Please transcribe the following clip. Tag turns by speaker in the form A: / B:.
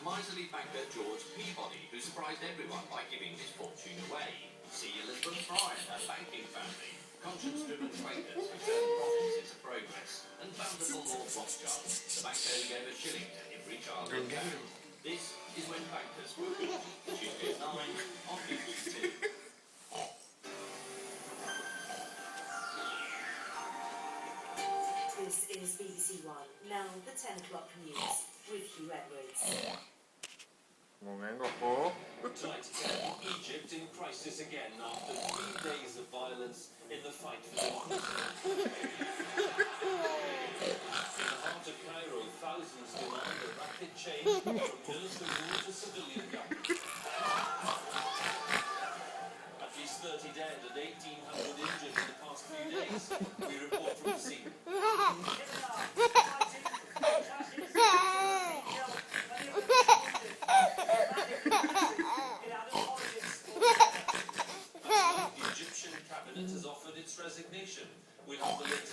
A: miserly banker George Peabody, who surprised everyone by giving his fortune away. See Elizabeth Fry and her banking family, conscience-driven Quakers who turned profits into progress, and bountiful Lord Rothschild, the banker who gave a shilling to every child in town. This is When Bankers Were Good, Tuesday at 9 on BBC 2.
B: This is BBC One. Now the 10 o'clock news with Hugh Edwards.
C: Tonight, Egypt in crisis again after 3 days of violence in the fight for democracy. In the heart of Cairo, thousands demand a rapid change from military rule to civilian government. At least 30 dead and 1,800 injured in the past few days. We report from the scene. The Egyptian cabinet has offered its resignation. We'll have the latest